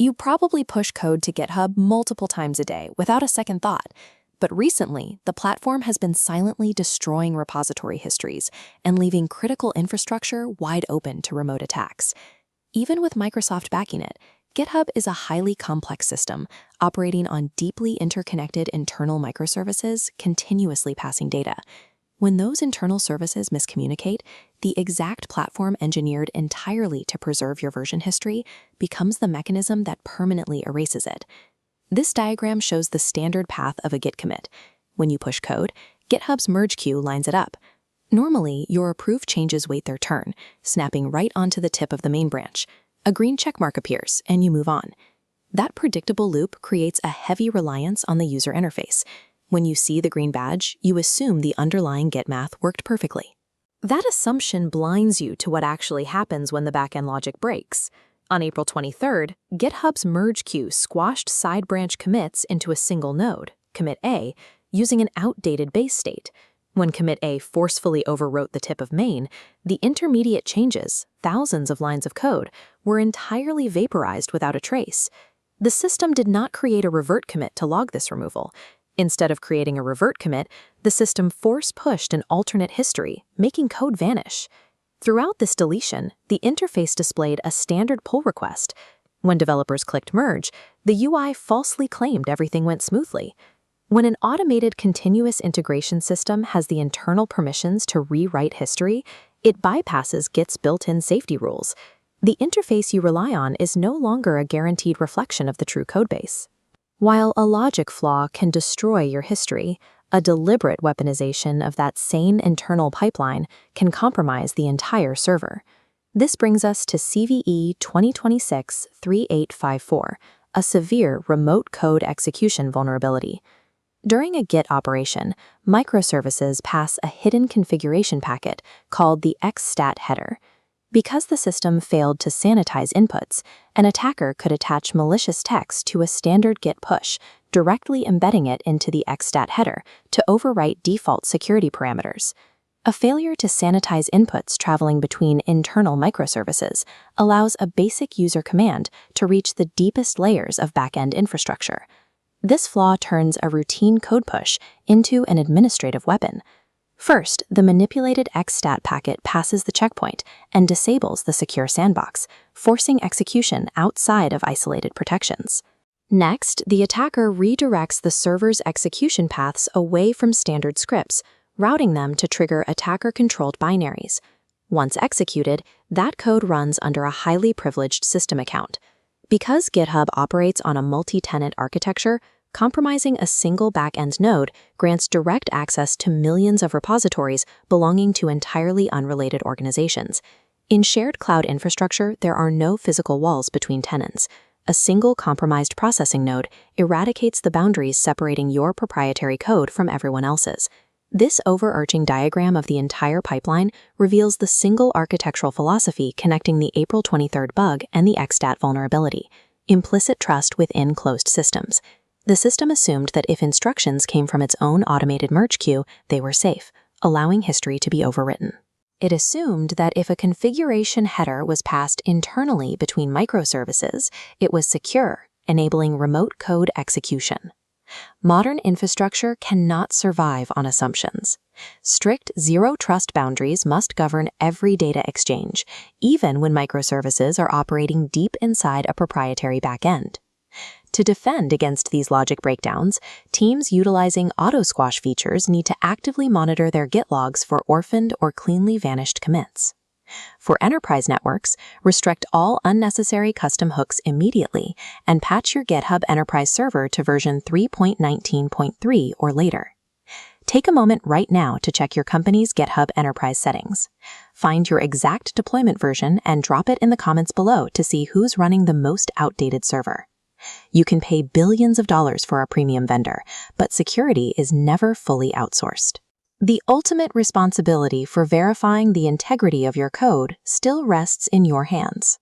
You probably push code to GitHub multiple times a day without a second thought. But recently, the platform has been silently destroying repository histories and leaving critical infrastructure wide open to remote attacks. Even with Microsoft backing it, GitHub is a highly complex system operating on deeply interconnected internal microservices, continuously passing data. When those internal services miscommunicate, the exact platform engineered entirely to preserve your version history becomes the mechanism that permanently erases it. This diagram shows the standard path of a Git commit. When you push code, GitHub's merge queue lines it up. Normally, your approved changes wait their turn, snapping right onto the tip of the main branch. A green checkmark appears, and you move on. That predictable loop creates a heavy reliance on the user interface. When you see the green badge, you assume the underlying Git math worked perfectly. That assumption blinds you to what actually happens when the backend logic breaks. On April 23rd, GitHub's merge queue squashed side branch commits into a single node, commit A, using an outdated base state. When commit A forcefully overwrote the tip of main, the intermediate changes, thousands of lines of code, were entirely vaporized without a trace. The system did not create a revert commit to log this removal. Instead of creating a revert commit, the system force-pushed an alternate history, making code vanish. Throughout this deletion, the interface displayed a standard pull request. When developers clicked merge, the UI falsely claimed everything went smoothly. When an automated continuous integration system has the internal permissions to rewrite history, it bypasses Git's built-in safety rules. The interface you rely on is no longer a guaranteed reflection of the true codebase. While a logic flaw can destroy your history, a deliberate weaponization of that same internal pipeline can compromise the entire server. This brings us to CVE 2026-3854, a severe remote code execution vulnerability. During a Git operation, microservices pass a hidden configuration packet called the xstat header. Because the system failed to sanitize inputs, an attacker could attach malicious text to a standard Git push, directly embedding it into the xstat header to overwrite default security parameters. A failure to sanitize inputs traveling between internal microservices allows a basic user command to reach the deepest layers of backend infrastructure. This flaw turns a routine code push into an administrative weapon. First, the manipulated xstat packet passes the checkpoint and disables the secure sandbox, forcing execution outside of isolated protections. Next, the attacker redirects the server's execution paths away from standard scripts, routing them to trigger attacker-controlled binaries. Once executed, that code runs under a highly privileged system account. Because GitHub operates on a multi-tenant architecture, compromising a single backend node grants direct access to millions of repositories belonging to entirely unrelated organizations. In shared cloud infrastructure, there are no physical walls between tenants. A single compromised processing node eradicates the boundaries separating your proprietary code from everyone else's. This overarching diagram of the entire pipeline reveals the single architectural philosophy connecting the April 23rd bug and the xstat vulnerability: implicit trust within closed systems. The system assumed that if instructions came from its own automated merge queue, they were safe, allowing history to be overwritten. It assumed that if a configuration header was passed internally between microservices, it was secure, enabling remote code execution. Modern infrastructure cannot survive on assumptions. Strict zero-trust boundaries must govern every data exchange, even when microservices are operating deep inside a proprietary backend. To defend against these logic breakdowns, teams utilizing auto-squash features need to actively monitor their Git logs for orphaned or cleanly vanished commits. For enterprise networks, restrict all unnecessary custom hooks immediately and patch your GitHub Enterprise server to version 3.19.3 or later. Take a moment right now to check your company's GitHub Enterprise settings. Find your exact deployment version and drop it in the comments below to see who's running the most outdated server. You can pay billions of dollars for a premium vendor, but security is never fully outsourced. The ultimate responsibility for verifying the integrity of your code still rests in your hands.